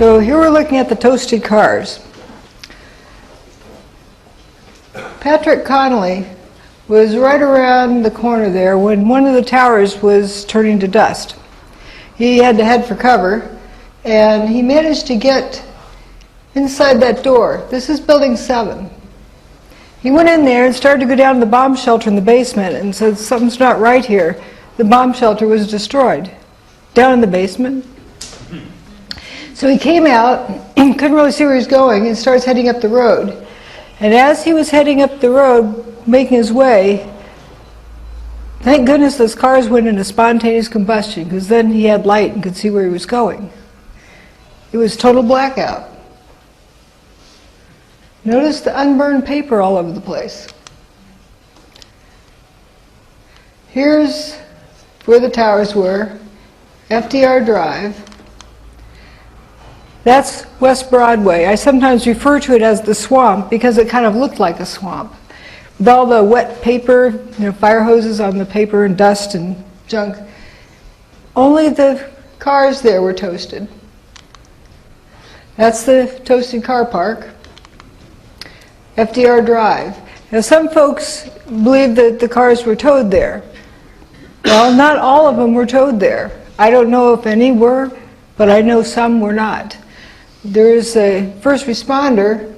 So here we're looking at the toasted cars. Patrick Connolly was right around the corner there when one of the towers was turning to dust. He had to head for cover, and he managed to get inside that door. This is building 7. He went in there and started to go down to the bomb shelter in the basement and said, something's not right here. The bomb shelter was destroyed down in the basement. So he came out, couldn't really see where he was going, and starts heading up the road. And as he was heading up the road, making his way, thank goodness those cars went into spontaneous combustion, because then he had light and could see where he was going. It was total blackout. Notice the unburned paper all over the place. Here's where the towers were, FDR Drive. That's West Broadway. I sometimes refer to it as the swamp because it kind of looked like a swamp. With all the wet paper, fire hoses on the paper and dust and junk. Only the cars there were toasted. That's the toasted car park. FDR Drive. Now some folks believe that the cars were towed there. Well, not all of them were towed there. I don't know if any were, but I know some were not. There's a first responder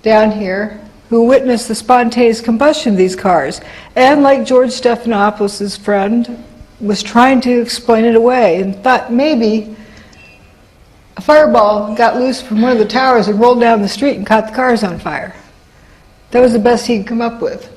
down here who witnessed the spontaneous combustion of these cars, and like George Stephanopoulos' friend, was trying to explain it away and thought maybe a fireball got loose from one of the towers and rolled down the street and caught the cars on fire. That was the best he could come up with.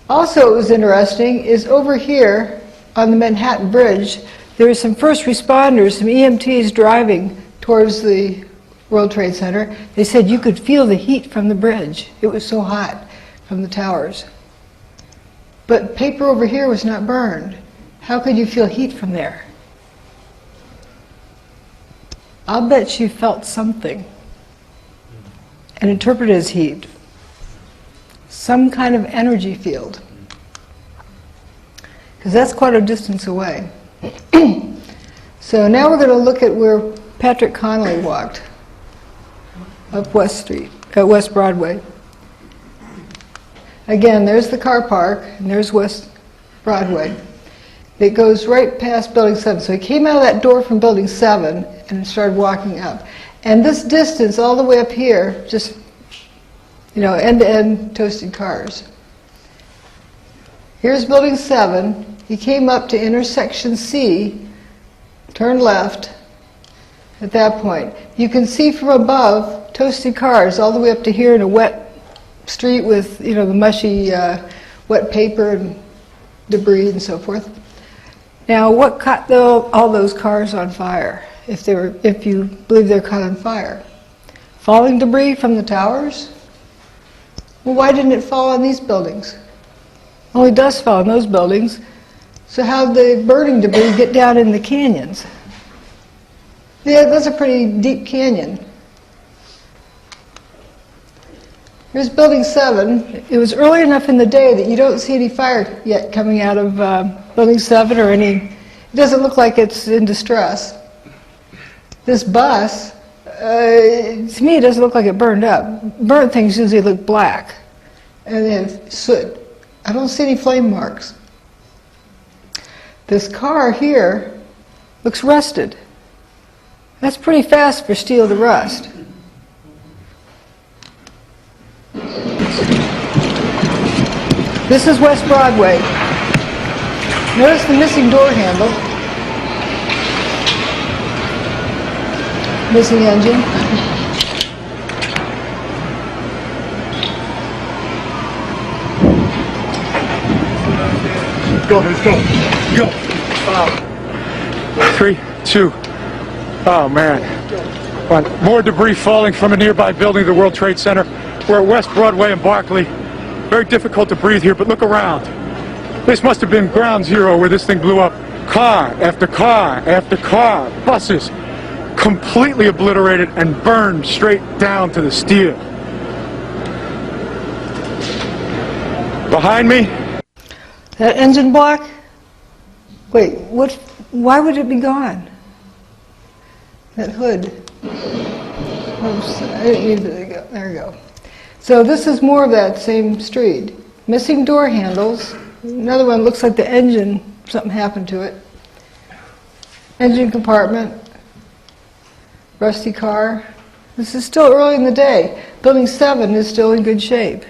Also, what was interesting is over here on the Manhattan Bridge, there were some first responders, some EMTs driving towards the World Trade Center. They said you could feel the heat from the bridge. It was so hot from the towers. But paper over here was not burned. How could you feel heat from there? I'll bet you felt something and interpreted as heat. Some kind of energy field. Because that's quite a distance away. So now we're going to look at where Patrick Connolly walked up West Broadway. Again, there's the car park, and there's West Broadway. It goes right past Building 7. So he came out of that door from Building 7 and started walking up. And this distance all the way up here, just, end-to-end toasted cars. Here's Building 7. He came up to intersection C, turned left at that point. You can see from above toasted cars all the way up to here in a wet street with, the mushy wet paper and debris and so forth. Now, what caught all those cars on fire, if you believe they're caught on fire? Falling debris from the towers? Well, why didn't it fall on these buildings? Only dust fell on those buildings. So how'd the burning debris get down in the canyons? Yeah, that's a pretty deep canyon. Here's Building 7. It was early enough in the day that you don't see any fire yet coming out of Building 7 or it doesn't look like it's in distress. This bus, to me it doesn't look like it burned up. Burnt things usually look black and then soot. I don't see any flame marks. This car here looks rusted. That's pretty fast for steel to rust. This is West Broadway. Notice the missing door handle. Missing engine. Go, let's go. Go. 3, 2. Oh, man. More debris falling from a nearby building, the World Trade Center. We're at West Broadway and Barclay. Very difficult to breathe here, but look around. This must have been ground zero where this thing blew up. Car after car after car. Buses completely obliterated and burned straight down to the steel. Behind me. That engine block? Wait, why would it be gone? that hood. Oops, I didn't mean to go. There we go. So this is more of that same street. Missing door handles. Another one looks like the engine, something happened to it. Engine compartment. Rusty car. This is still early in the day. Building 7 is still in good shape.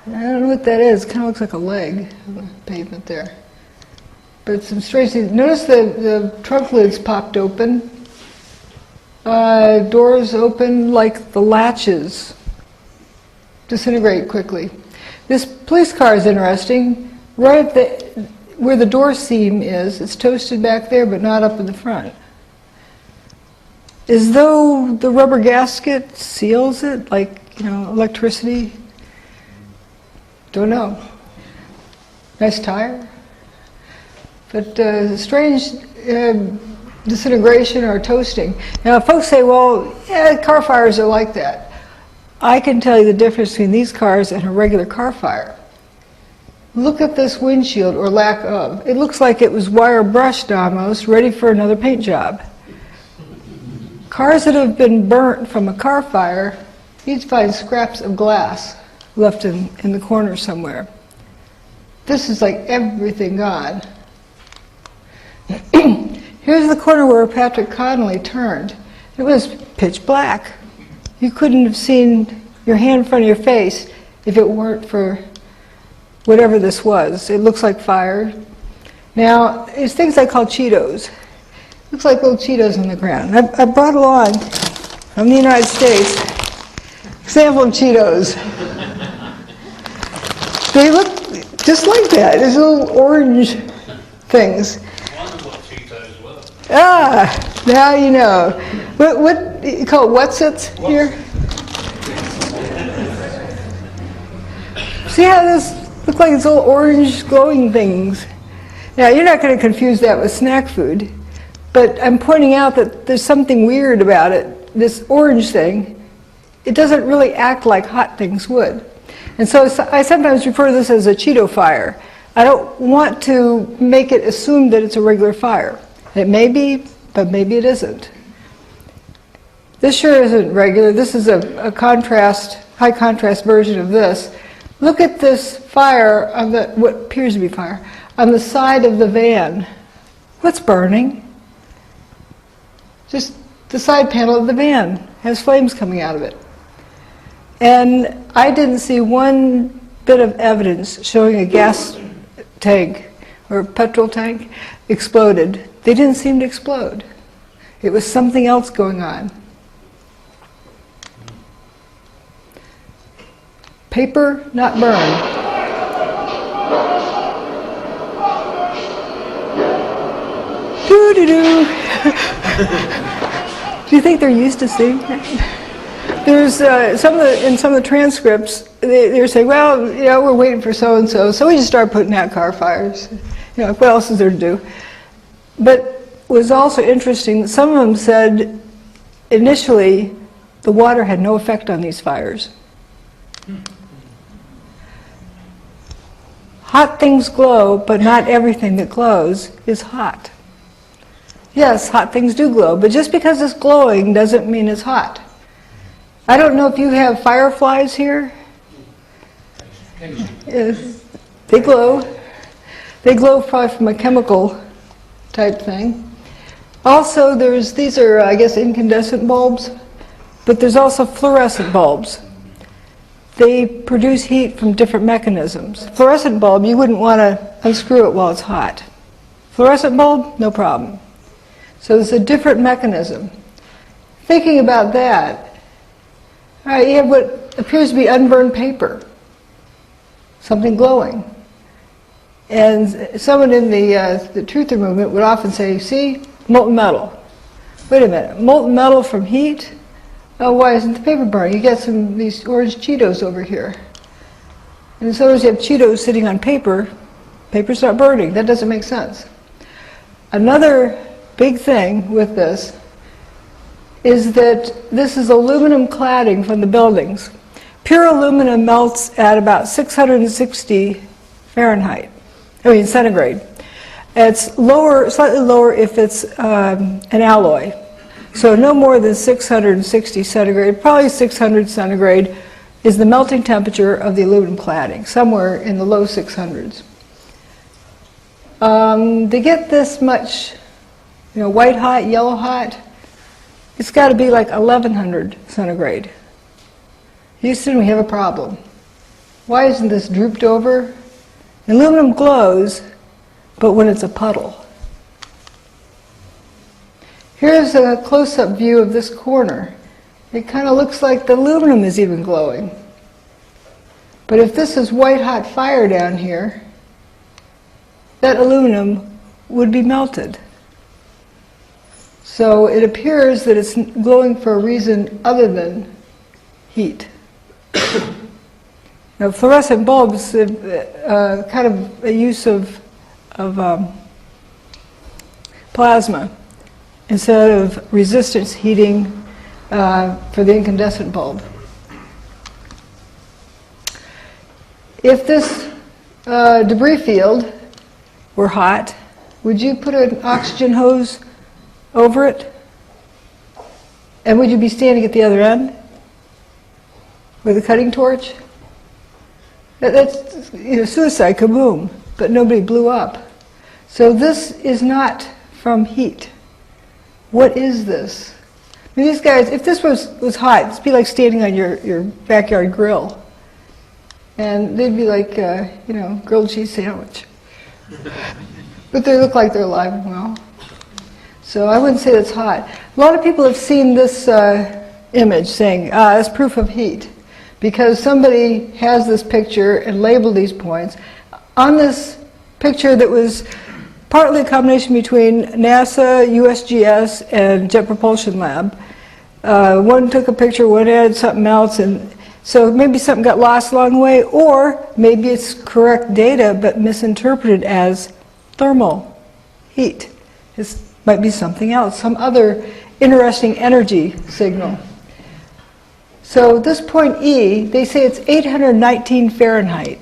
I don't know what that is. It kind of looks like a leg on the pavement there. But some strange things. Notice the trunk lids popped open. Doors open like the latches disintegrate quickly. This police car is interesting. Right at where the door seam is, it's toasted back there, but not up in the front. As though the rubber gasket seals it, like, electricity. Don't know. Nice tire. But strange disintegration or toasting. Now, folks say, well, yeah, car fires are like that. I can tell you the difference between these cars and a regular car fire. Look at this windshield, or lack of. It looks like it was wire brushed almost, ready for another paint job. Cars that have been burnt from a car fire, you'd find scraps of glass left in the corner somewhere. This is like everything gone. Here's the corner where Patrick Connolly turned. It was pitch black. You couldn't have seen your hand in front of your face if it weren't for whatever this was. It looks like fire. Now, there's things I call Cheetos. Looks like little Cheetos on the ground. I brought along from the United States example of Cheetos. They look just like that. There's little orange things. Ah, now you know. What you call it, what's-its here? See how this look like it's little orange glowing things? Now you're not going to confuse that with snack food, but I'm pointing out that there's something weird about it. This orange thing, it doesn't really act like hot things would. And so I sometimes refer to this as a Cheeto fire. I don't want to make it assume that it's a regular fire. It may be, but maybe it isn't. This sure isn't regular. This is a contrast, high contrast version of this. Look at this fire on what appears to be fire on the side of the van. What's burning? Just the side panel of the van has flames coming out of it. And I didn't see one bit of evidence showing a gas tank or a petrol tank exploded. They didn't seem to explode. It was something else going on. Paper, not burned. Doo-doo-doo. Do you think they're used to seeing that? There's in some of the transcripts, they're saying, well, we're waiting for so-and-so, so we just start putting out car fires. What else is there to do? But it was also interesting that some of them said initially the water had no effect on these fires. Hot things glow, but not everything that glows is hot. Yes, hot things do glow, but just because it's glowing doesn't mean it's hot. I don't know if you have fireflies here. Yes, they glow. They glow probably from a chemical type thing. Also, these are, I guess, incandescent bulbs, but there's also fluorescent bulbs. They produce heat from different mechanisms. Fluorescent bulb, you wouldn't want to unscrew it while it's hot. Fluorescent bulb, no problem. So there's a different mechanism. Thinking about that, all right, you have what appears to be unburned paper, something glowing. And someone in the truther movement would often say, see, molten metal. Wait a minute, molten metal from heat? Oh, why isn't the paper burning? You got these orange Cheetos over here. And sometimes you have Cheetos sitting on paper, paper's not burning. That doesn't make sense. Another big thing with this is that this is aluminum cladding from the buildings. Pure aluminum melts at about 660 Fahrenheit. Centigrade. It's lower, slightly lower if it's an alloy. So no more than 660 centigrade, probably 600 centigrade is the melting temperature of the aluminum cladding, somewhere in the low 600s. To get this much, white hot, yellow hot, it's got to be like 1100 centigrade. Houston, we have a problem. Why isn't this drooped over? Aluminum glows, but when it's a puddle. Here's a close-up view of this corner. It kind of looks like the aluminum is even glowing. But if this is white-hot fire down here, that aluminum would be melted. So it appears that it's glowing for a reason other than heat. Now, fluorescent bulbs, kind of a use of plasma instead of resistance heating for the incandescent bulb. If this debris field were hot, would you put an oxygen hose over it? And would you be standing at the other end with a cutting torch? That's suicide, kaboom, but nobody blew up. So this is not from heat. What is this? I mean, these guys, if this was hot, it'd be like standing on your backyard grill. And they'd be like, grilled cheese sandwich. But they look like they're alive and well. So I wouldn't say that's hot. A lot of people have seen this image saying, that's proof of heat. Because somebody has this picture and labeled these points. On this picture that was partly a combination between NASA, USGS, and Jet Propulsion Lab, one took a picture, one added something else, and so maybe something got lost along the way, or maybe it's correct data but misinterpreted as thermal heat. This might be something else, some other interesting energy signal. So this point E, they say it's 819 Fahrenheit.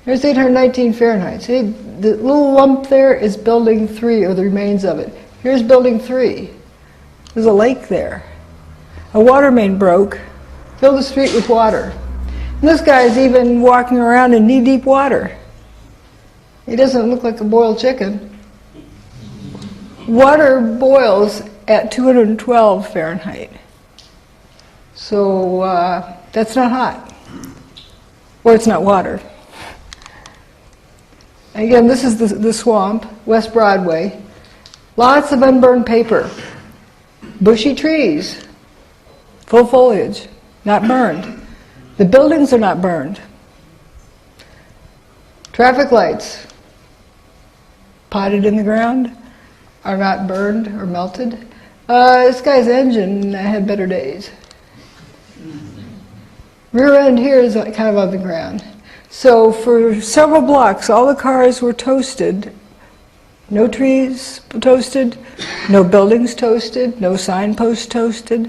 There's 819 Fahrenheit. See, the little lump there is building 3, or the remains of it. Here's building 3. There's a lake there. A water main broke, filled the street with water. And this guy's even walking around in knee-deep water. He doesn't look like a boiled chicken. Water boils at 212 Fahrenheit. So that's not hot. Or it's not water. Again, this is the swamp, West Broadway. Lots of unburned paper. Bushy trees. Full foliage. Not burned. The buildings are not burned. Traffic lights, potted in the ground, are not burned or melted. This guy's engine had better days. Rear end here is kind of on the ground. So for several blocks, all the cars were toasted. No trees toasted, no buildings toasted, no signposts toasted.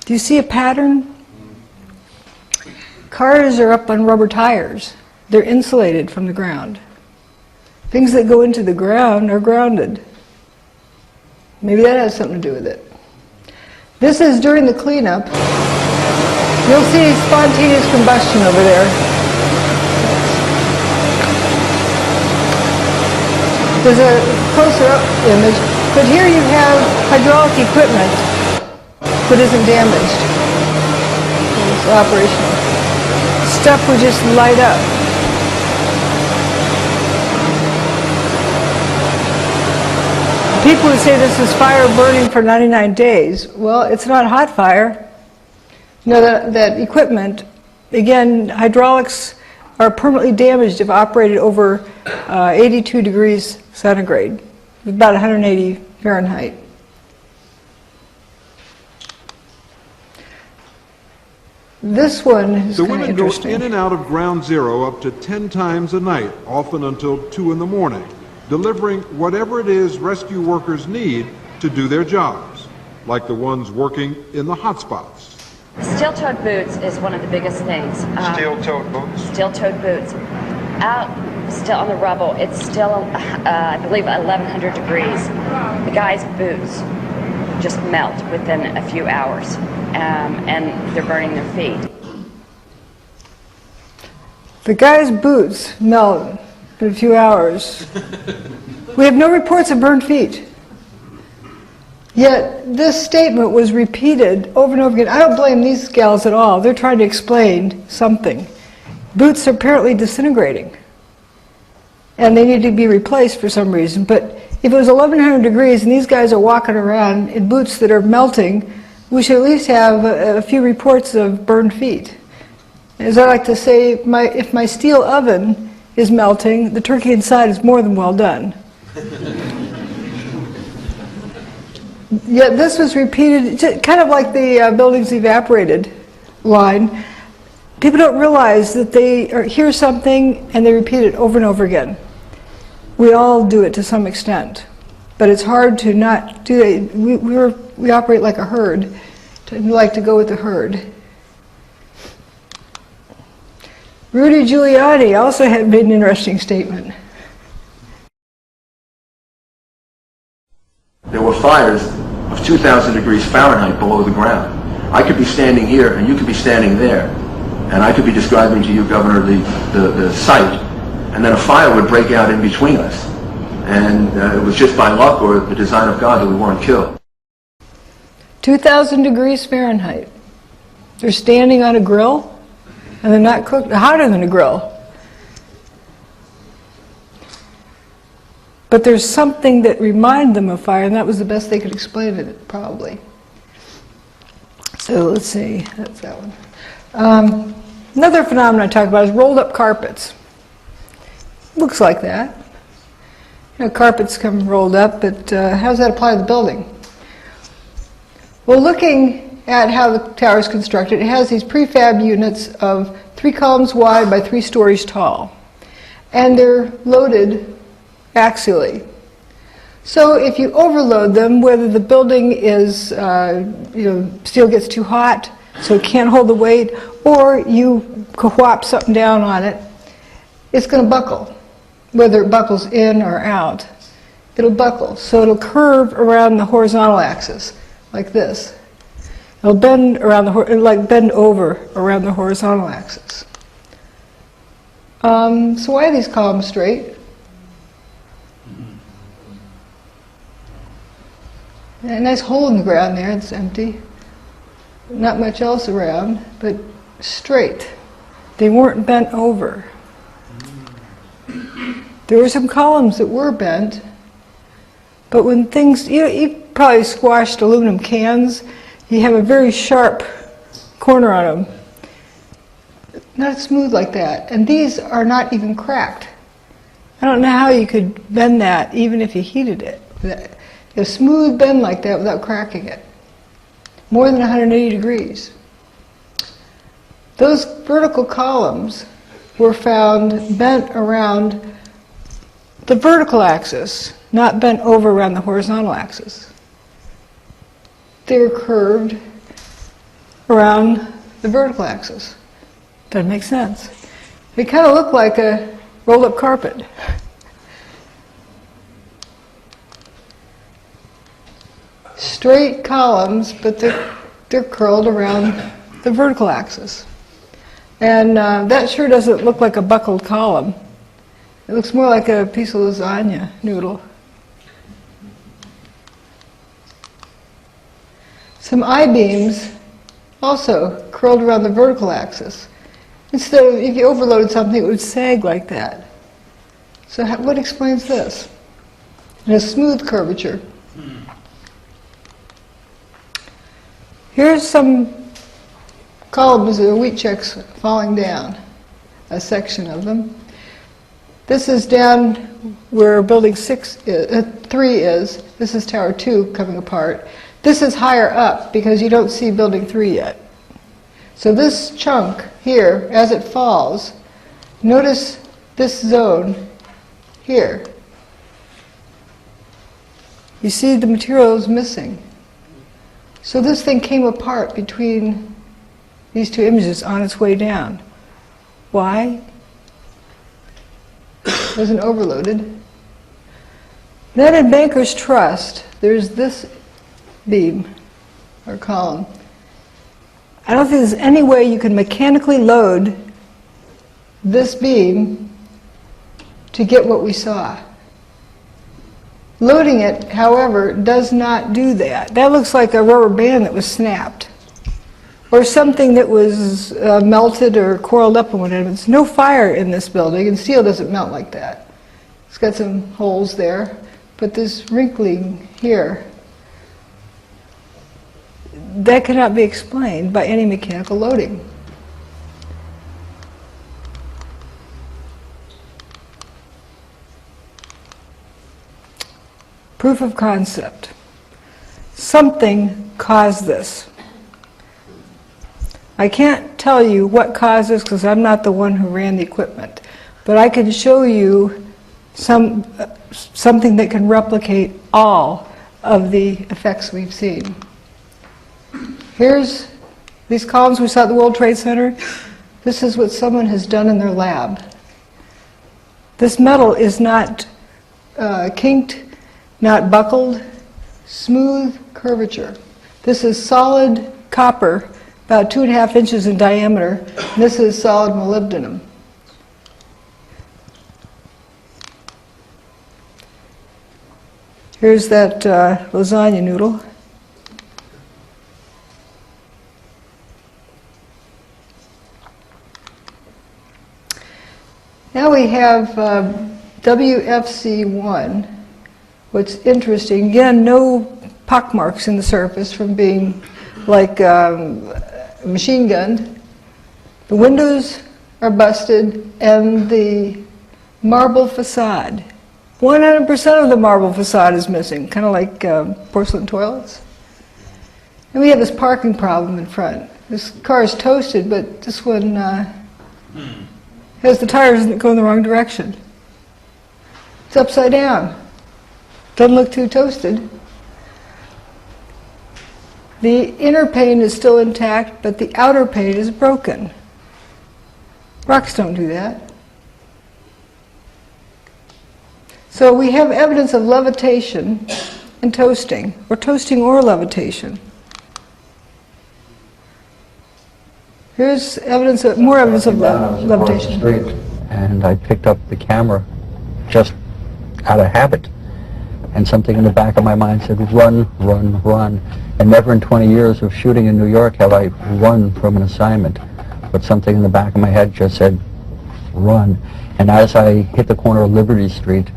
Do you see a pattern? Cars are up on rubber tires. They're insulated from the ground. Things that go into the ground are grounded. Maybe that has something to do with it. This is during the cleanup. You'll see spontaneous combustion over there. There's a closer up image, but here you have hydraulic equipment that isn't damaged. It's operational. Stuff would just light up. People would say this is fire burning for 99 days. Well, it's not hot fire. That equipment, again, hydraulics are permanently damaged if operated over 82 degrees centigrade, about 180 Fahrenheit. This one is The kind of women go interesting. in and out of ground zero up to 10 times a night, often until 2 in the morning, delivering whatever it is rescue workers need to do their jobs, like the ones working in the hotspots. Steel-toed boots is one of the biggest things. Steel-toed boots? Steel-toed boots. Out still on the rubble, it's still, I believe, 1,100 degrees. The guy's boots just melt within a few hours, and they're burning their feet. The guy's boots melt in a few hours. We have no reports of burned feet. Yet this statement was repeated over and over again. I don't blame these gals at all. They're trying to explain something. Boots are apparently disintegrating, and they need to be replaced for some reason. But if it was 1100 degrees and these guys are walking around in boots that are melting, we should at least have a few reports of burned feet. As I like to say, if my steel oven is melting, the turkey inside is more than well done. Yet this was repeated, kind of like the buildings evaporated line. People don't realize that they hear something and they repeat it over and over again. We all do it to some extent, but it's hard to not do it. We operate like a herd, we like to go with the herd. Rudy Giuliani also had made an interesting statement. There were fires of 2,000 degrees Fahrenheit below the ground. I could be standing here and you could be standing there, and I could be describing to you, Governor, the site, and then a fire would break out in between us. And it was just by luck or the design of God that we weren't killed. 2,000 degrees Fahrenheit. They're standing on a grill, and they're not cooked, hotter than a grill. But there's something that reminded them of fire, and that was the best they could explain it, probably. So let's see, that's that one. Another phenomenon I talk about is rolled up carpets. Looks like that. You know, carpets come rolled up, but how does that apply to the building? Well, looking at how the tower is constructed, it has these prefab units of 3 columns wide by 3 stories tall. And they're loaded axially. So if you overload them, whether the building is, steel gets too hot, so it can't hold the weight, or you whop something down on it, it's going to buckle. Whether it buckles in or out, it'll buckle. So it'll curve around the horizontal axis, like this. It'll bend around bend over around the horizontal axis. So why are these columns straight? A nice hole in the ground there, it's empty. Not much else around, but straight. They weren't bent over. There were some columns that were bent, but when things, you probably squashed aluminum cans, you have a very sharp corner on them. Not smooth like that. And these are not even cracked. I don't know how you could bend that even if you heated it. A smooth bend like that without cracking it. More than 180 degrees. Those vertical columns were found bent around the vertical axis, not bent over around the horizontal axis. They were curved around the vertical axis. Doesn't make sense. They kind of look like a rolled up carpet. Straight columns, but they're curled around the vertical axis. And that sure doesn't look like a buckled column. It looks more like a piece of lasagna noodle. Some I-beams also curled around the vertical axis. Instead of, if you overloaded something, it would sag like that. So what explains this? And a smooth curvature. Here's some columns of wheat checks falling down, a section of them. This is down where building 3 is. This is tower 2 coming apart. This is higher up because you don't see building 3 yet. So this chunk here, as it falls, notice this zone here. You see the material is missing. So this thing came apart between these 2 images on its way down. Why? It wasn't overloaded. Then in Banker's Trust, there's this beam or column. I don't think there's any way you can mechanically load this beam to get what we saw. Loading it, however, does not do that. That looks like a rubber band that was snapped, or something that was melted or coiled up and whatever. There's no fire in this building, and steel doesn't melt like that. It's got some holes there, but this wrinkling here, that cannot be explained by any mechanical loading. Proof of concept. Something caused this. I can't tell you what caused this because I'm not the one who ran the equipment, but I can show you something that can replicate all of the effects we've seen. Here's these columns we saw at the World Trade Center. This is what someone has done in their lab. This metal is not kinked, not buckled, smooth curvature. This is solid copper, about 2.5 inches in diameter. And this is solid molybdenum. Here's that lasagna noodle. Now we have WFC1. What's interesting, again, no pockmarks in the surface from being like machine gunned. The windows are busted, and the marble facade. 100% of the marble facade is missing, kind of like porcelain toilets. And we have this parking problem in front. This car is toasted, but this one has the tires that go in the wrong direction. It's upside down. Doesn't look too toasted. The inner pane is still intact, but the outer pane is broken. Rocks don't do that. So we have evidence of levitation and toasting or levitation. Here's evidence of, more evidence of levitation. Street, and I picked up the camera just out of habit. And something in the back of my mind said, run, run, run. And never in 20 years of shooting in New York have I run from an assignment. But something in the back of my head just said, run. And as I hit the corner of Liberty Street,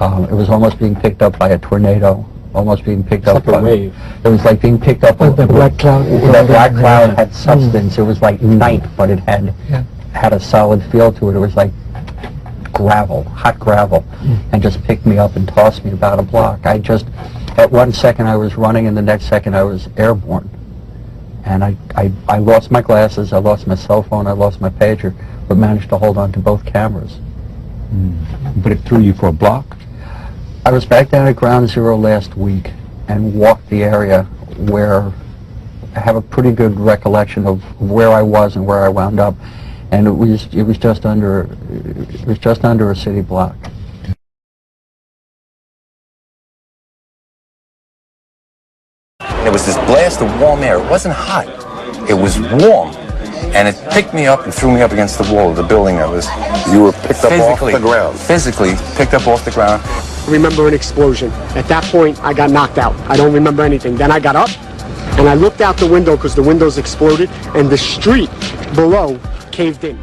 it was almost being picked up by a tornado, almost being picked up by a wave. It was like being picked up by the black cloud. That black cloud had substance. It was like night, but it had a solid feel to it. It was like gravel, hot gravel, and just picked me up and tossed me about a block. At one second I was running, and the next second I was airborne. And I lost my glasses, I lost my cell phone, I lost my pager, but managed to hold on to both cameras. But it threw you for a block? I was back down at Ground Zero last week and walked the area where I have a pretty good recollection of where I was and where I wound up. And it was just under a city block. There was this blast of warm air. It wasn't hot. It was warm. And it picked me up and threw me up against the wall of the building that was... You were picked up off the ground? Physically picked up off the ground. I remember an explosion. At that point, I got knocked out. I don't remember anything. Then I got up, and I looked out the window because the windows exploded, and the street below caved in.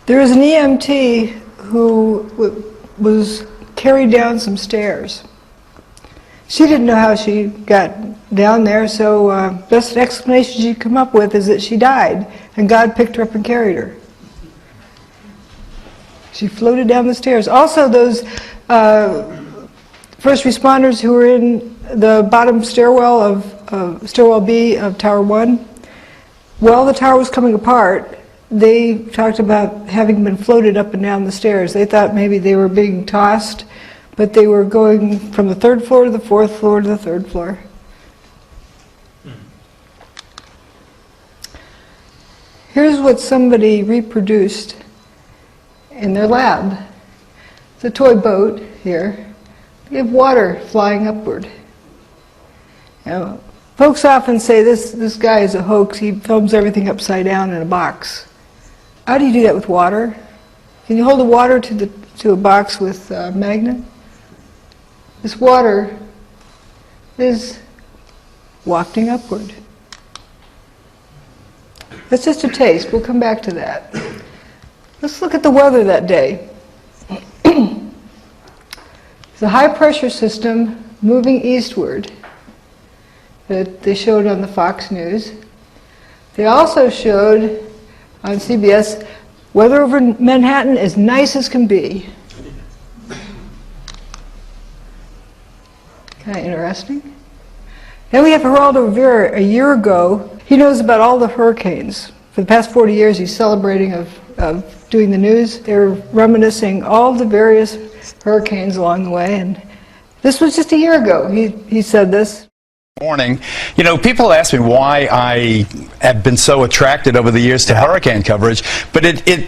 There was an EMT who was carried down some stairs. She didn't know how she got down there, so best explanation she could come up with is that she died, and God picked her up and carried her. She floated down the stairs. Also, those first responders who were in the bottom stairwell of stairwell B of Tower 1, while the tower was coming apart, they talked about having been floated up and down the stairs. They thought maybe they were being tossed, but they were going from the 3rd floor to the 4th floor to the 3rd floor. Here's what somebody reproduced in their lab. It's a toy boat here. They have water flying upward. Now, folks often say this guy is a hoax. He films everything upside down in a box. How do you do that with water? Can you hold the water to a box with a magnet? This water is wafting upward. That's just a taste. We'll come back to that. Let's look at the weather that day. It's a high-pressure system moving eastward that they showed on the Fox News. They also showed on CBS weather over Manhattan as nice as can be. Kind of interesting. Then we have Geraldo Rivera a year ago. He knows about all the hurricanes. For the past 40 years, he's celebrating of doing the news. They're reminiscing all the various hurricanes along the way. And this was just a year ago. He said this. Morning. You know, people ask me why I have been so attracted over the years to hurricane coverage, but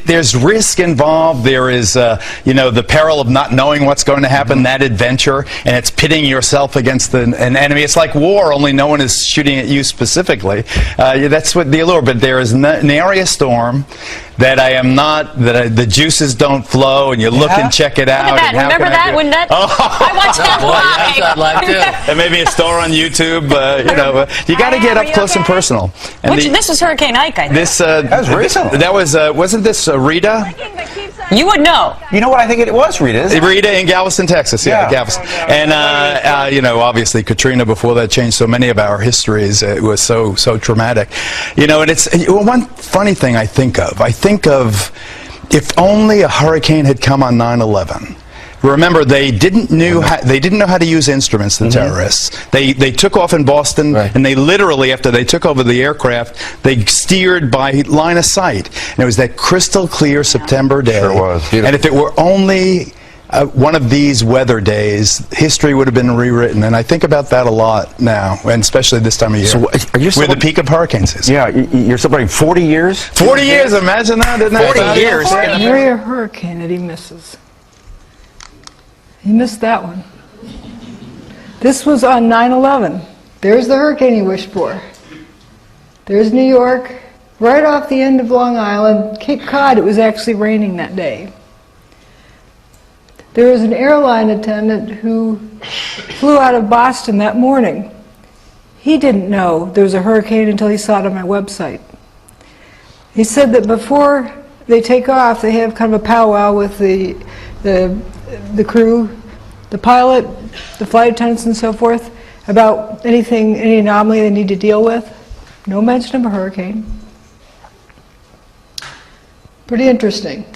there's risk involved. There is, you know, the peril of not knowing what's going to happen, that adventure, and it's pitting yourself against an enemy. It's like war, only no one is shooting at you specifically. That's what the allure, but there is an area storm that I am not, the juices don't flow, and you look and check it out. Look at that. Remember that? When that I watched that live. There may be a store on YouTube. You know, you got to get up close and personal. And this was Hurricane Ike, I think. This that was recent. That was wasn't this Rita? You would know. You know what? I think it was Rita. Rita in Galveston, Texas. Yeah, Galveston. And you know, obviously Katrina before that changed so many of our histories. It was so traumatic. You know, and it's one funny thing I think of if only a hurricane had come on 9/11. Remember, they didn't know how to use instruments, the terrorists. They took off in Boston, and they literally, after they took over the aircraft, they steered by line of sight. And it was that crystal clear September day. Sure was. Beautiful. And if it were only one of these weather days, history would have been rewritten. And I think about that a lot now, and especially this time of year. So are you where the peak of hurricanes is. Yeah, you're celebrating 40 years? 40 years, imagine that, isn't that? 40 years. Area hurricane that he misses. He missed that one. This was on 9/11. There's the hurricane he wished for. There's New York, right off the end of Long Island. Cape Cod, it was actually raining that day. There was an airline attendant who flew out of Boston that morning. He didn't know there was a hurricane until he saw it on my website. He said that before they take off, they have kind of a powwow with the crew, the pilot, the flight attendants and so forth, about any anomaly they need to deal with. No mention of a hurricane. Pretty interesting.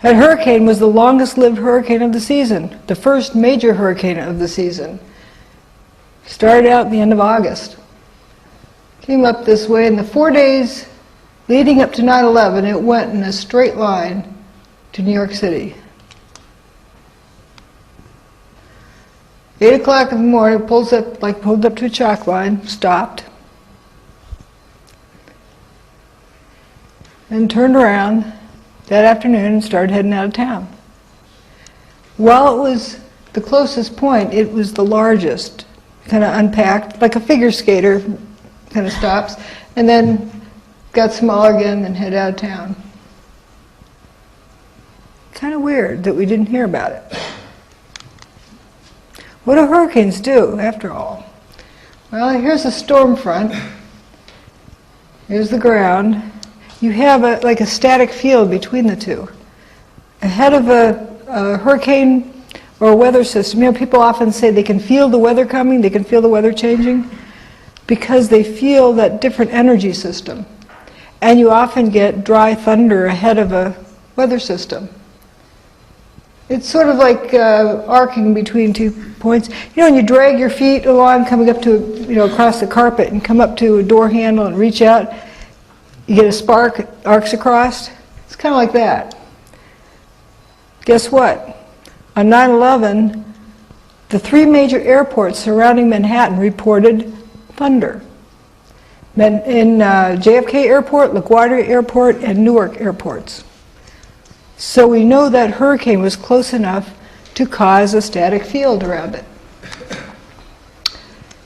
That hurricane was the longest lived hurricane of the season, the first major hurricane of the season. Started out at the end of August. Came up this way, in the 4 days leading up to 9/11, it went in a straight line to New York City. 8 o'clock in the morning, it pulled up to a chalk line, stopped, and turned around that afternoon and started heading out of town. While it was the closest point, it was the largest, kind of unpacked, like a figure skater, kind of stops, and then got smaller again and head out of town. Kind of weird that we didn't hear about it. What do hurricanes do, after all? Well, here's a storm front. Here's the ground. You have like a static field between the two. Ahead of a hurricane or a weather system, you know, people often say they can feel the weather coming, they can feel the weather changing, because they feel that different energy system. And you often get dry thunder ahead of a weather system. It's sort of like arcing between 2 points. You know, when you drag your feet along, coming up to, you know, across the carpet and come up to a door handle and reach out, you get a spark, it arcs across. It's kind of like that. Guess what? On 9/11, the 3 major airports surrounding Manhattan reported thunder. In JFK Airport, LaGuardia Airport, and Newark airports. So we know that hurricane was close enough to cause a static field around it.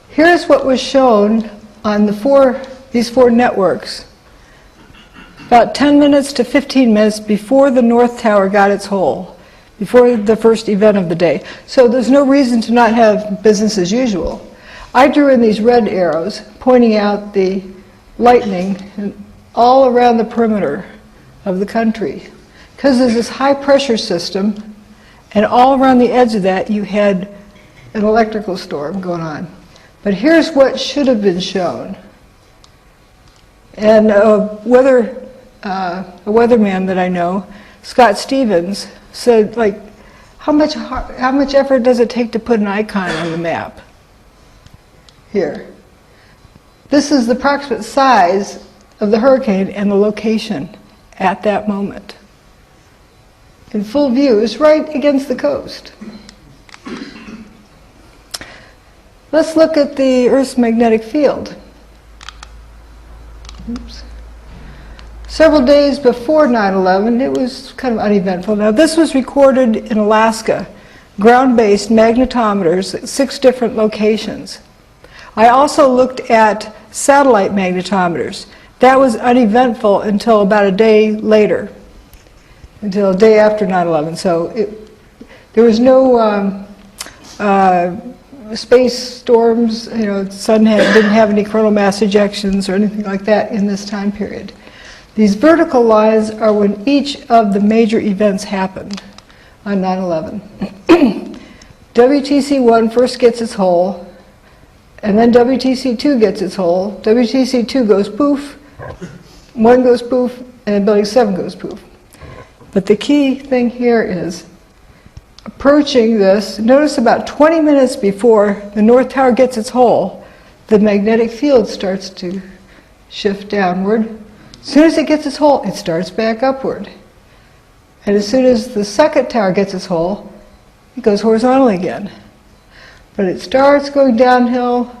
Here's what was shown on these four networks about 10 minutes to 15 minutes before the North Tower got its hole, before the first event of the day. So there's no reason to not have business as usual. I drew in these red arrows pointing out the lightning all around the perimeter of the country. Because there's this high pressure system, and all around the edge of that you had an electrical storm going on. But here's what should have been shown. And a weatherman that I know, Scott Stevens, said, like, how much effort does it take to put an icon on the map? Here. This is the approximate size of the hurricane and the location at that moment. In full view, it's right against the coast. Let's look at the Earth's magnetic field. Oops. Several days before 9/11, it was kind of uneventful. Now, this was recorded in Alaska, ground-based magnetometers at 6 different locations. I also looked at satellite magnetometers. That was uneventful until about a day later, until a day after 9/11. So there was no space storms, you know, the sun didn't have any coronal mass ejections or anything like that in this time period. These vertical lines are when each of the major events happened on 9/11. WTC-1 first gets its hole, and then WTC-2 gets its hole. WTC-2 goes poof, 1 goes poof, and then Building 7 goes poof. But the key thing here is approaching this. Notice about 20 minutes before the North Tower gets its hole, the magnetic field starts to shift downward. As soon as it gets its hole, it starts back upward. And as soon as the second tower gets its hole, it goes horizontal again. But it starts going downhill,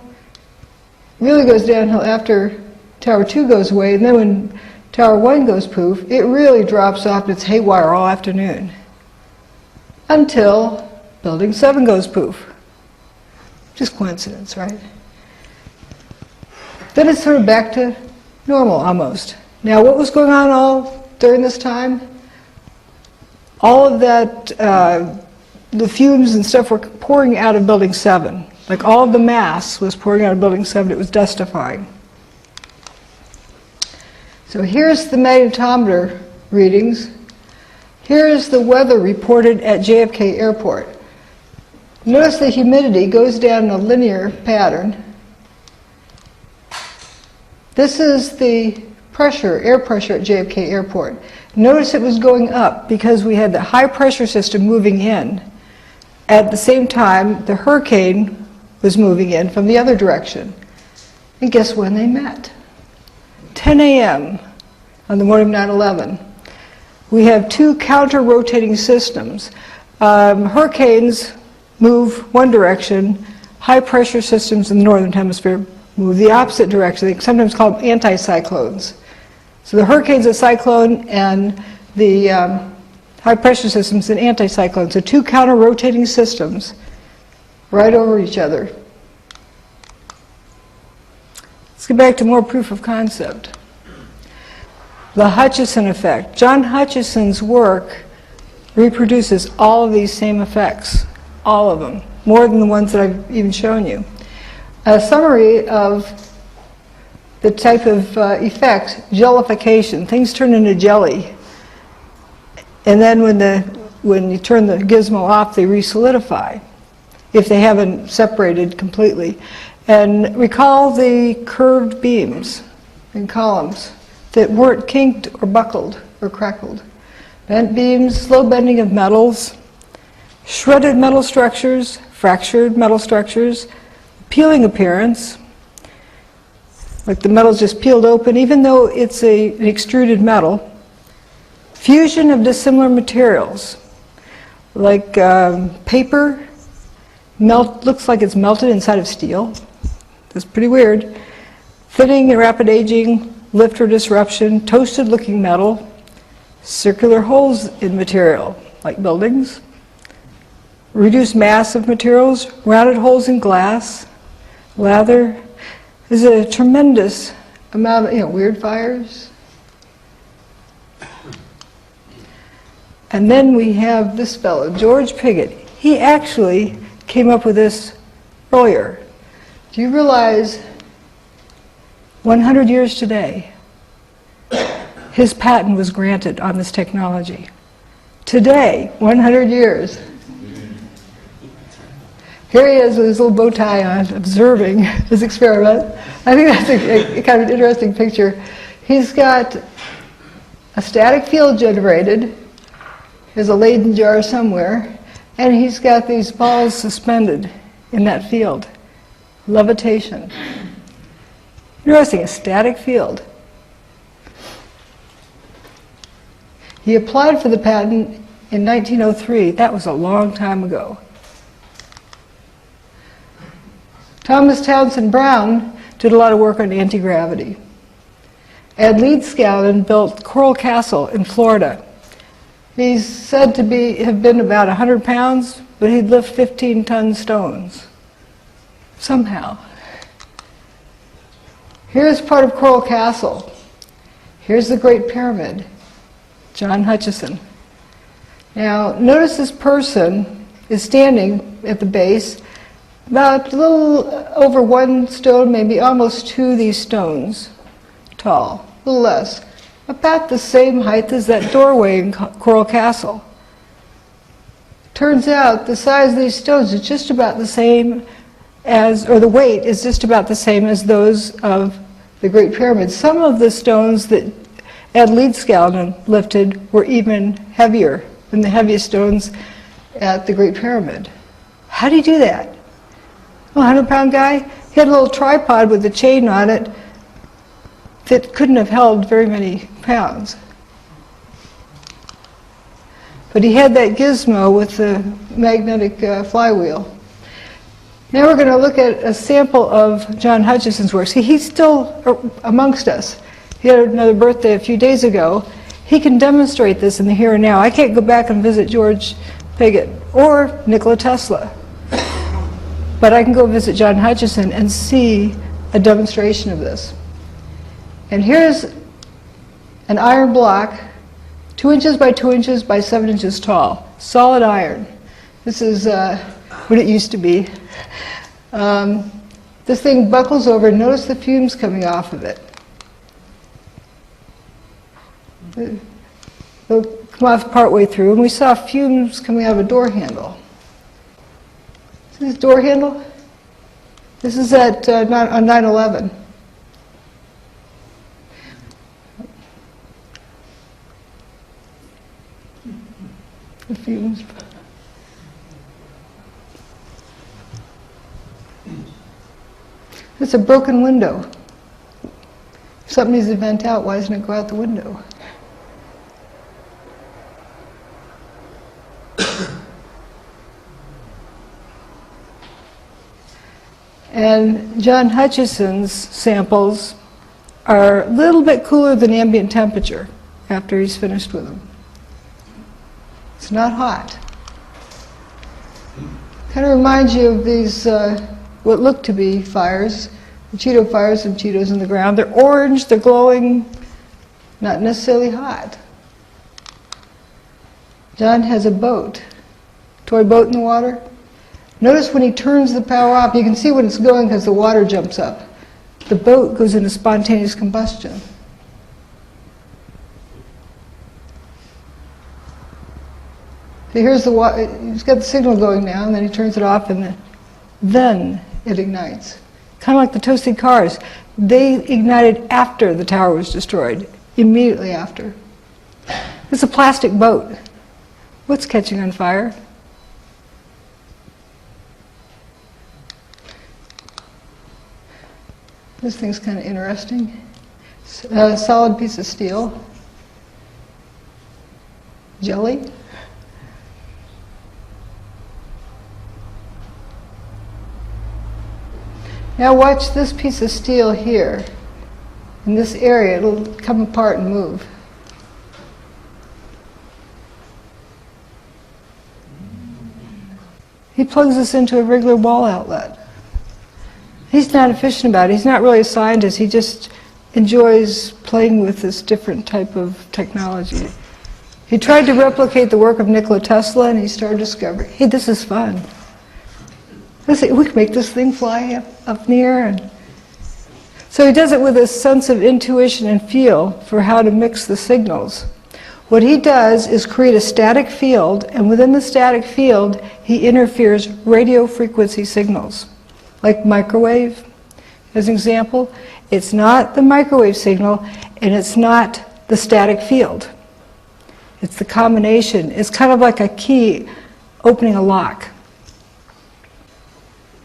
really goes downhill after Tower 2 goes away, and then when Tower 1 goes poof, it really drops off, it's haywire all afternoon. Until Building 7 goes poof. Just coincidence, right? Then it's sort of back to normal, almost. Now, what was going on all during this time? All of that, the fumes and stuff were pouring out of Building 7. Like all of the mass was pouring out of Building 7. It was dustifying. So here's the magnetometer readings. Here's the weather reported at JFK Airport. Notice the humidity goes down in a linear pattern. This is the pressure, air pressure at JFK Airport. Notice it was going up because we had the high pressure system moving in. At the same time, the hurricane was moving in from the other direction. And guess when they met? 10 a.m. on the morning of 9/11. We have 2 counter-rotating systems. Hurricanes move one direction. High-pressure systems in the northern hemisphere move the opposite direction. They sometimes call them anticyclones. So the hurricane's a cyclone, and the high-pressure system's an anticyclone. So 2 counter-rotating systems right over each other. Let's get back to more proof of concept. The Hutchison effect. John Hutchison's work reproduces all of these same effects, all of them, more than the ones that I've even shown you. A summary of the type of effect, jellification. Things turn into jelly. And then when the when you turn the gizmo off, they re-solidify if they haven't separated completely. And recall the curved beams and columns that weren't kinked or buckled or crackled. Bent beams, slow bending of metals, shredded metal structures, fractured metal structures, peeling appearance, like the metal's just peeled open, even though it's an extruded metal. Fusion of dissimilar materials, like paper, looks like it's melted inside of steel. That's pretty weird. Thinning and rapid aging, lift or disruption, toasted looking metal, circular holes in material, like buildings, reduced mass of materials, rounded holes in glass, lather. There's a tremendous amount of, weird fires. And then we have this fellow, George Pigott. He actually came up with this earlier. Do you realize 100 years today, his patent was granted on this technology? Today, 100 years. Here he is with his little bow tie on, observing his experiment. I think that's a kind of an interesting picture. He's got a static field generated. There's a Leyden jar somewhere, and he's got these balls suspended in that field. Levitation. Interesting, a static field. He applied for the patent in 1903. That was a long time ago. Thomas Townsend Brown did a lot of work on anti-gravity. Ed Leedskalnin built Coral Castle in Florida. He's said to have been about 100 pounds, but he'd lift 15-ton stones. Somehow. Here's part of Coral Castle. Here's the Great Pyramid. John Hutchison. Now, notice this person is standing at the base, about a little over one stone, maybe almost two of these stones tall, a little less. About the same height as that doorway in Coral Castle. Turns out the size of these stones is just about the same as, or the weight is just about the same as those of the Great Pyramid. Some of the stones that Ed Leedskalnin lifted were even heavier than the heaviest stones at the Great Pyramid. How do you do that? A 100-pound guy? He had a little tripod with a chain on it that couldn't have held very many pounds. But he had that gizmo with the magnetic flywheel. Now we're going to look at a sample of John Hutchison's work. See, he's still amongst us. He had another birthday a few days ago. He can demonstrate this in the here and now. I can't go back and visit George Pigott or Nikola Tesla. But I can go visit John Hutchison and see a demonstration of this. And here's an iron block, 2 inches by 2 inches by 7 inches tall, solid iron. This is what it used to be. This thing buckles over, and notice the fumes coming off of it. They'll come off partway through, and we saw fumes coming out of a door handle. See this door handle? This is at on 9/11. The fumes. It's a broken window. If something needs to vent out, why doesn't it go out the window? And John Hutchison's samples are a little bit cooler than ambient temperature after he's finished with them. It's not hot. Kind of reminds you of these, what look to be fires, the Cheeto fires and Cheetos in the ground. They're orange, they're glowing, not necessarily hot. John has a boat, toy boat in the water. Notice when he turns the power off, you can see when it's going because the water jumps up. The boat goes into spontaneous combustion. So here's he's got the signal going now, and then he turns it off, and then it ignites. Kind of like the toasted cars. They ignited after the tower was destroyed, immediately after. It's a plastic boat. What's catching on fire? This thing's kind of interesting. A solid piece of steel. Jelly. Now watch this piece of steel here. In this area, it'll come apart and move. He plugs this into a regular wall outlet. He's not efficient about it. He's not really a scientist. He just enjoys playing with this different type of technology. He tried to replicate the work of Nikola Tesla, and he started discovering, hey, this is fun. We can make this thing fly up in the air. And so he does it with a sense of intuition and feel for how to mix the signals. What he does is create a static field, and within the static field, he interferes radio frequency signals, like microwave, as an example. It's not the microwave signal, and it's not the static field. It's the combination. It's kind of like a key opening a lock.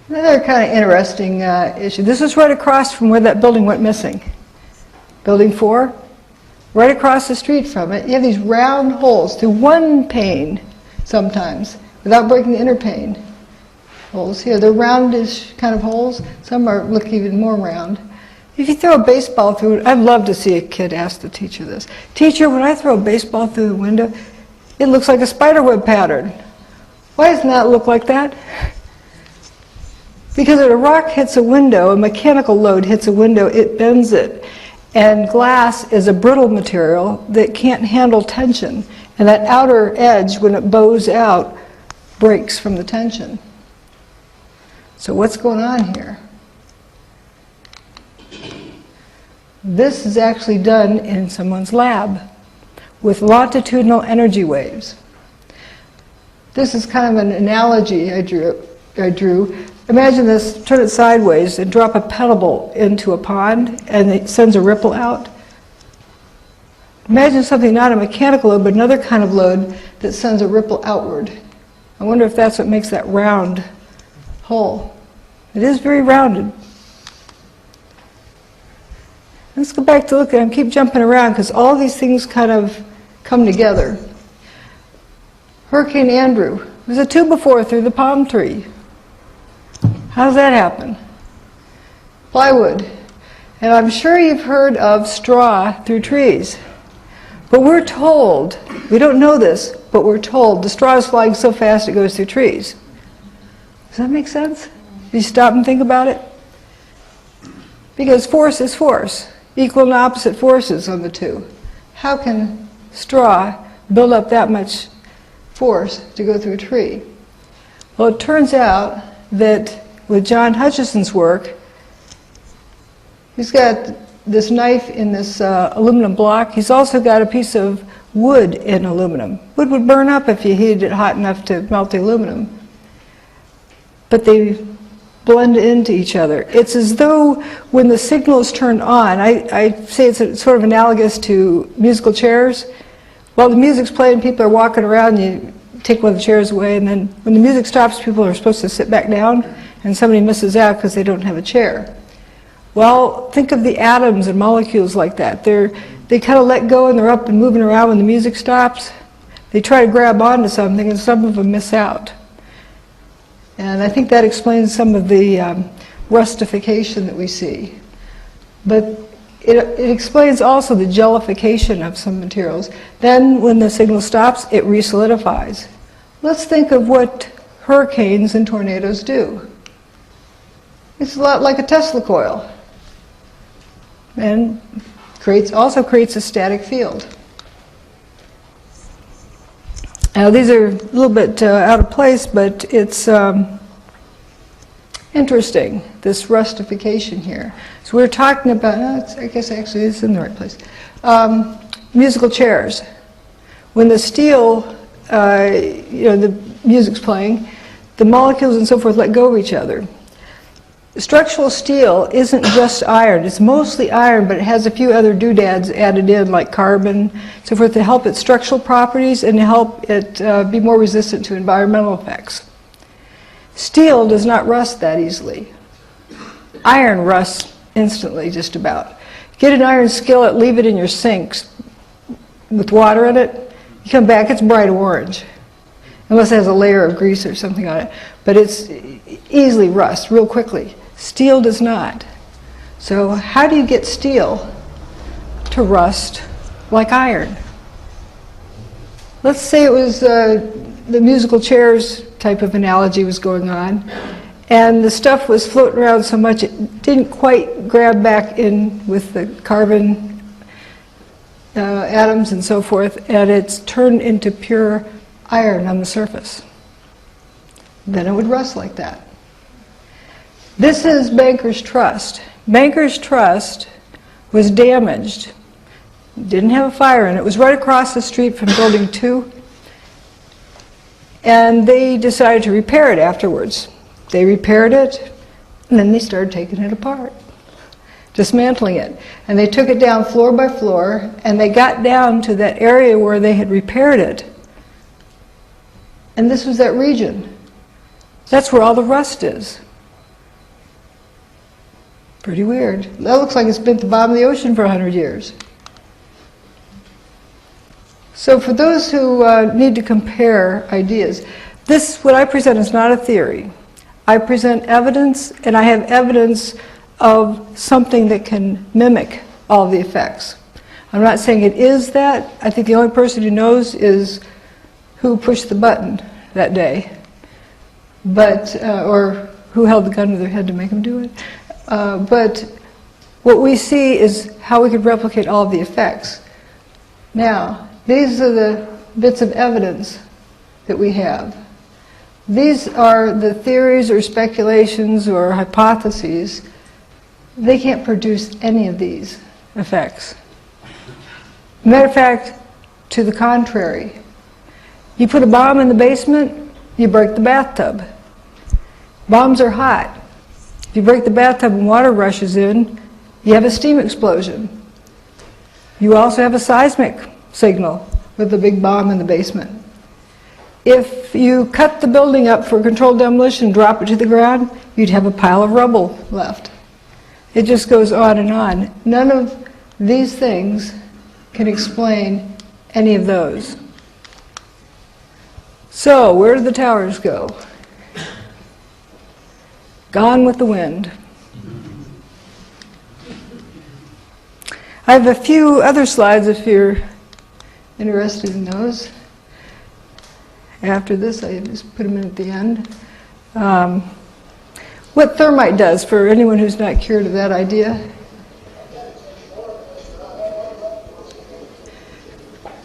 Another kind of interesting issue. This is right across from where that building went missing. Building 4, right across the street from it, you have these round holes through one pane sometimes, without breaking the inner pane. Holes here, they're roundish kind of holes. Some look even more round. If you throw a baseball through it, I'd love to see a kid ask the teacher this. Teacher, when I throw a baseball through the window, it looks like a spiderweb pattern. Why doesn't that look like that? Because when a rock hits a window, a mechanical load hits a window, it bends it. And glass is a brittle material that can't handle tension. And that outer edge, when it bows out, breaks from the tension. So what's going on here? This is actually done in someone's lab with longitudinal energy waves. This is kind of an analogy I drew. Imagine this, turn it sideways and drop a pebble into a pond and it sends a ripple out. Imagine something not a mechanical load but another kind of load that sends a ripple outward. I wonder if that's what makes that round hole. It is very rounded. Let's go back to look at it. Keep jumping around because all these things kind of come together. Hurricane Andrew. There's a 2x4 through the palm tree. How does that happen? Plywood. And I'm sure you've heard of straw through trees. But we're told, we don't know this, but we're told the straw is flying so fast it goes through trees. Does that make sense? If you stop and think about it? Because force is force. Equal and opposite forces on the two. How can straw build up that much force to go through a tree? Well, it turns out that with John Hutchison's work, he's got this knife in this aluminum block. He's also got a piece of wood in aluminum. Wood would burn up if you heated it hot enough to melt the aluminum. But they blend into each other. It's as though when the signal is turned on, I say it's sort of analogous to musical chairs. While the music's playing, people are walking around, you take one of the chairs away, and then when the music stops, people are supposed to sit back down, and somebody misses out because they don't have a chair. Well, think of the atoms and molecules like that. They kind of let go and they're up and moving around when the music stops. They try to grab onto something and some of them miss out. And I think that explains some of the rustification that we see. But it explains also the jellification of some materials. Then when the signal stops, it resolidifies. Let's think of what hurricanes and tornadoes do. It's a lot like a Tesla coil. And also creates a static field. Now these are a little bit out of place, but it's interesting, this rustification here. So we're talking about, I guess actually it's in the right place, musical chairs. When the steel the music's playing, the molecules and so forth let go of each other. Structural steel isn't just iron. It's mostly iron, but it has a few other doodads added in, like carbon, so forth, to help its structural properties and to help it be more resistant to environmental effects. Steel does not rust that easily. Iron rusts instantly, just about. Get an iron skillet, leave it in your sinks with water in it, you come back, it's bright orange. Unless it has a layer of grease or something on it. But it's easily rusts real quickly. Steel does not. So how do you get steel to rust like iron? Let's say it was the musical chairs type of analogy was going on, and the stuff was floating around so much it didn't quite grab back in with the carbon atoms and so forth, and it's turned into pure iron on the surface. Then it would rust like that. This is Banker's Trust. Banker's Trust was damaged. Didn't have a fire in it. It was right across the street from Building 2. And they decided to repair it afterwards. They repaired it, and then they started taking it apart, dismantling it. And they took it down floor by floor, and they got down to that area where they had repaired it. And this was that region. That's where all the rust is. Pretty weird. That looks like it's been at the bottom of the ocean for 100 years. So for those who need to compare ideas, what I present is not a theory. I present evidence, and I have evidence of something that can mimic all the effects. I'm not saying it is that. I think the only person who knows is who pushed the button that day, or who held the gun to their head to make them do it. But what we see is how we could replicate all of the effects. Now, these are the bits of evidence that we have. These are the theories or speculations or hypotheses. They can't produce any of these effects. Matter of fact, to the contrary. You put a bomb in the basement, you break the bathtub. Bombs are hot. If you break the bathtub and water rushes in, you have a steam explosion. You also have a seismic signal with a big bomb in the basement. If you cut the building up for controlled demolition and drop it to the ground, you'd have a pile of rubble left. It just goes on and on. None of these things can explain any of those. So, where do the towers go? Gone with the wind. I have a few other slides if you're interested in those. After this, I just put them in at the end. What thermite does, for anyone who's not cured of that idea.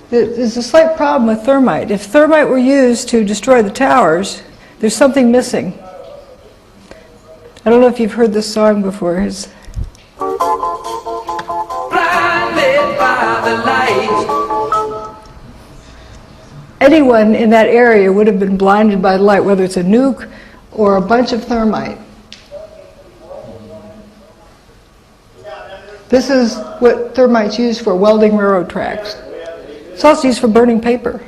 There's a slight problem with thermite. If thermite were used to destroy the towers, there's something missing. I don't know if you've heard this song before. Blinded by the light. Anyone in that area would have been blinded by the light, whether it's a nuke or a bunch of thermite. This is what thermite's used for, welding railroad tracks. It's also used for burning paper.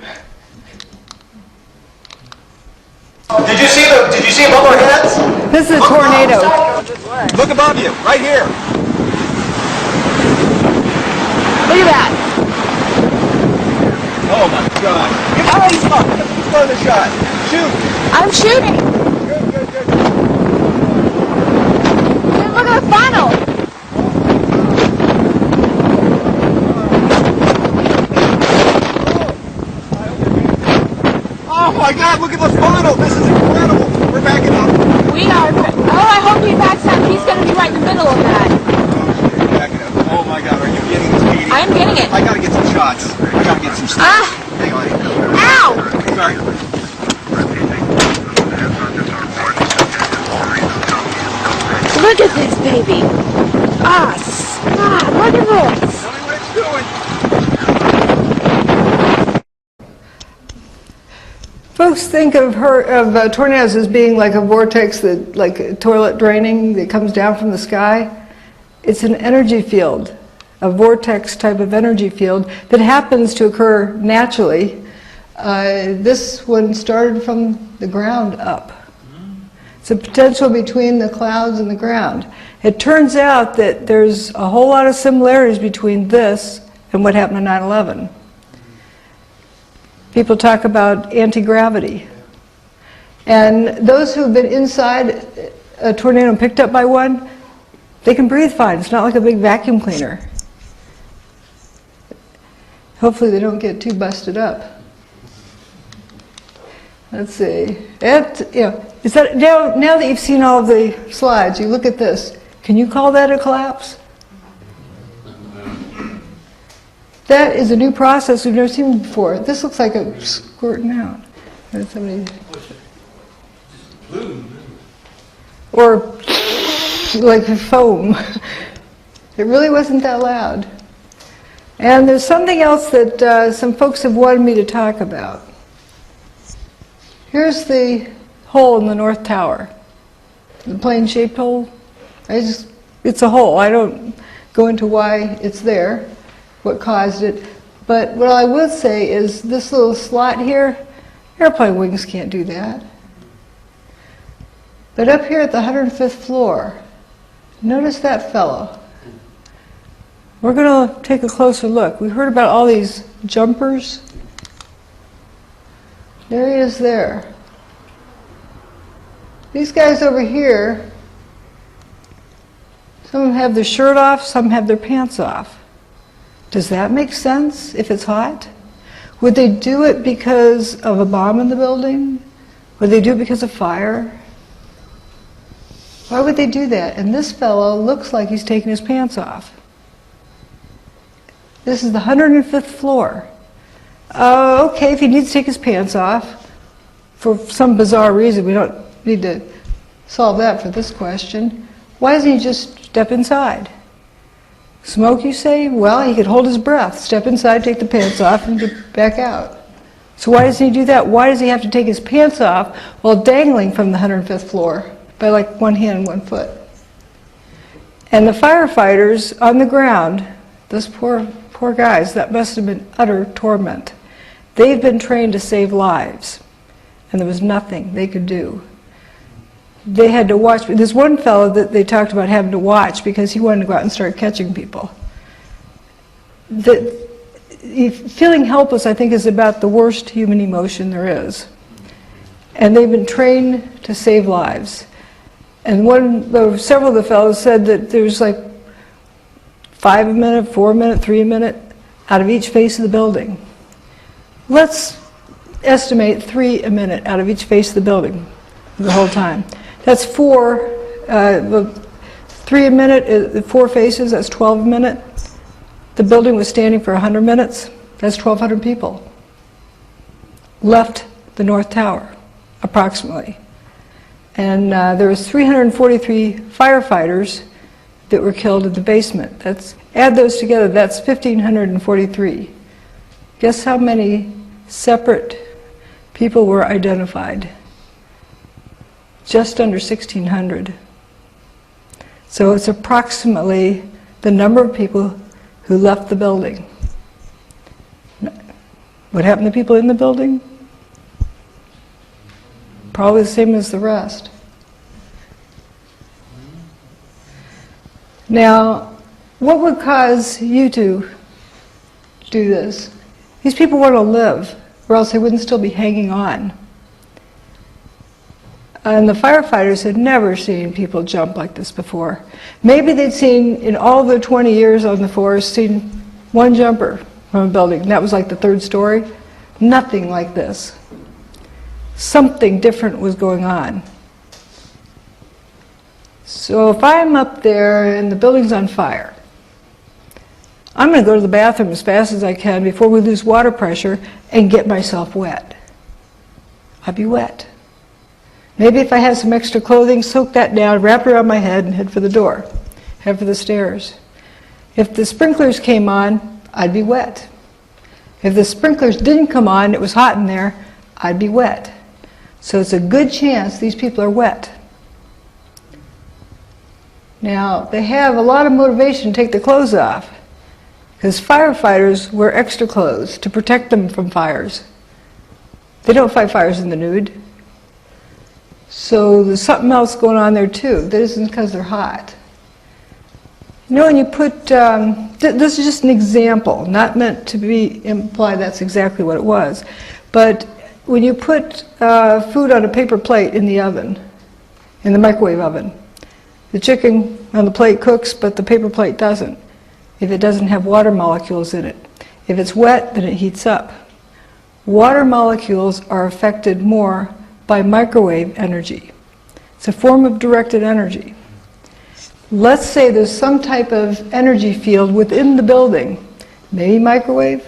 Did you see above our heads? This is a tornado. Look above you, right here. Look at that. Oh my God. Get out of these fuckers. Further shot. Shoot. I'm shooting. Good. Dude, look at the funnel. Oh my God, look at the funnel. This is incredible. We're backing up. We are. Oh, I hope he backs up. He's going to be right in the middle of that. We're backing up. Oh my God, are you getting this, Katie? I'm getting it. I gotta get some shots. I gotta get some stuff. Hang on. Ow! Sorry. Look at this, baby. Look at this. Tell me what it's doing. folks think of tornadoes as being like a vortex, that, like a toilet draining that comes down from the sky. It's an energy field, a vortex type of energy field that happens to occur naturally. This one started from the ground up. It's a potential between the clouds and the ground. It turns out that there's a whole lot of similarities between this and what happened in 9/11. People talk about anti-gravity. And those who've been inside a tornado and picked up by one, they can breathe fine. It's not like a big vacuum cleaner. Hopefully they don't get too busted up. Let's see. Is that now that you've seen all of the slides, you look at this. Can you call that a collapse? That is a new process we've never seen before. This looks like a squirting out. Or like foam. It really wasn't that loud. And there's something else that some folks have wanted me to talk about. Here's the hole in the North Tower. The plane-shaped hole. It's a hole. I don't go into why it's there, what caused it. But what I will say is this little slot here, airplane wings can't do that. But up here at the 105th floor, notice that fellow. We're going to take a closer look. We heard about all these jumpers. There he is there. These guys over here, some of them have their shirt off, some have their pants off. Does that make sense if it's hot? Would they do it because of a bomb in the building? Would they do it because of fire? Why would they do that? And this fellow looks like he's taking his pants off. This is the 105th floor. Okay, if he needs to take his pants off, for some bizarre reason, we don't need to solve that for this question. Why doesn't he just step inside? Smoke, you say? Well, he could hold his breath, step inside, take the pants off, and get back out. So why doesn't he do that? Why does he have to take his pants off while dangling from the 105th floor by like one hand and 1 foot? And the firefighters on the ground, those poor guys, that must have been utter torment. They've been trained to save lives, and there was nothing they could do. They had to watch. There's one fellow that they talked about having to watch because he wanted to go out and start catching people. Feeling helpless, I think, is about the worst human emotion there is. And they've been trained to save lives. And several of the fellows said that there's like 5 a minute, 4 a minute, 3 a minute out of each face of the building. Let's estimate 3 a minute out of each face of the building the whole time. That's 4, 3 a minute, 4 faces, that's 12 a minute. The building was standing for 100 minutes, that's 1,200 people. Left the North Tower, approximately. And there was 343 firefighters that were killed in the basement. Add those together, that's 1,543. Guess how many separate people were identified? Just under 1,600. So it's approximately the number of people who left the building. What happened to people in the building? Probably the same as the rest. Now, what would cause you to do this? These people want to live, or else they wouldn't still be hanging on. And the firefighters had never seen people jump like this before. Maybe they'd seen, in all their 20 years on the force, seen one jumper from a building. And that was like the 3rd story. Nothing like this. Something different was going on. So if I'm up there and the building's on fire, I'm going to go to the bathroom as fast as I can before we lose water pressure and get myself wet. I'd be wet. Maybe if I had some extra clothing, soak that down, wrap it around my head, and head for the door, head for the stairs. If the sprinklers came on, I'd be wet. If the sprinklers didn't come on, it was hot in there, I'd be wet. So it's a good chance these people are wet. Now, they have a lot of motivation to take their clothes off, because firefighters wear extra clothes to protect them from fires. They don't fight fires in the nude. So there's something else going on there too. That isn't because they're hot. You know, when you put, this is just an example, not meant to be imply that's exactly what it was, but when you put food on a paper plate in the oven, in the microwave oven, the chicken on the plate cooks, but the paper plate doesn't, if it doesn't have water molecules in it. If it's wet, then it heats up. Water molecules are affected more by microwave energy. It's a form of directed energy. Let's say there's some type of energy field within the building, maybe microwave.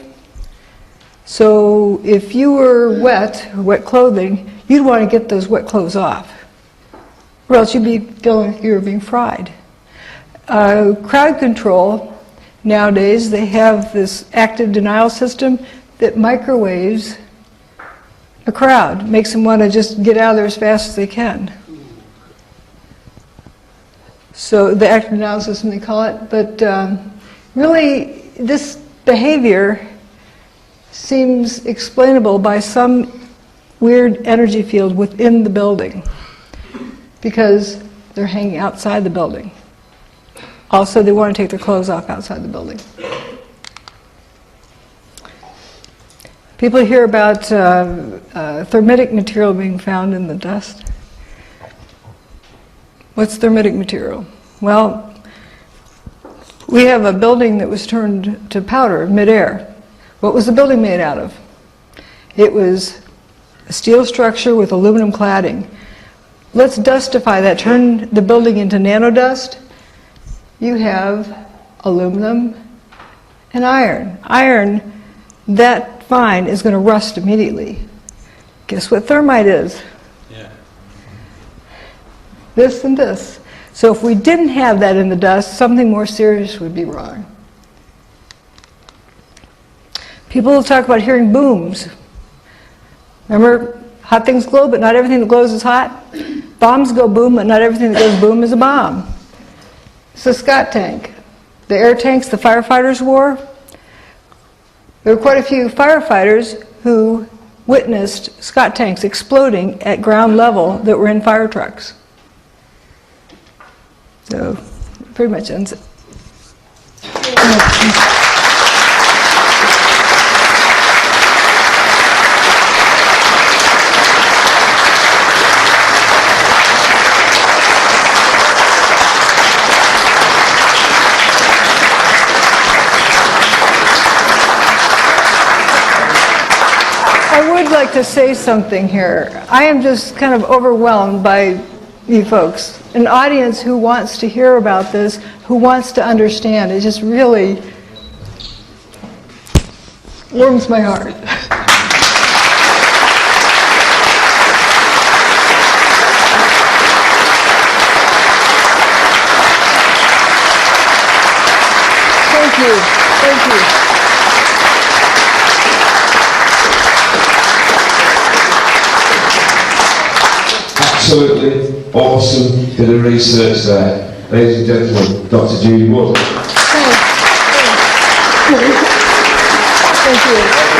So if you were wet, or wet clothing, you'd want to get those wet clothes off, or else you'd be feeling like you were being fried. Crowd control, nowadays they have this active denial system that microwaves a crowd, makes them want to just get out of there as fast as they can. So the active denial system, they call it, but really this behavior seems explainable by some weird energy field within the building, because they're hanging outside the building. Also, they want to take their clothes off outside the building. People hear about thermitic material being found in the dust. What's thermitic material? Well, we have a building that was turned to powder midair. What was the building made out of? It was a steel structure with aluminum cladding. Let's dustify that, turn the building into nanodust. You have aluminum and iron. Iron, that fine, is going to rust immediately. Guess what thermite is? Yeah. This and this. So if we didn't have that in the dust, something more serious would be wrong. People will talk about hearing booms. Remember, hot things glow, but not everything that glows is hot? Bombs go boom, but not everything that goes boom is a bomb. It's a Scott tank. The air tanks the firefighters wore, there were quite a few firefighters who witnessed Scott tanks exploding at ground level that were in fire trucks. So, pretty much ends it. I would like to say something here. I am just kind of overwhelmed by you folks. An audience who wants to hear about this, who wants to understand. It just really warms my heart. Thank you. Thank you. Absolutely awesome bit of research there. Ladies and gentlemen, Dr. Judy Wood. Thank you.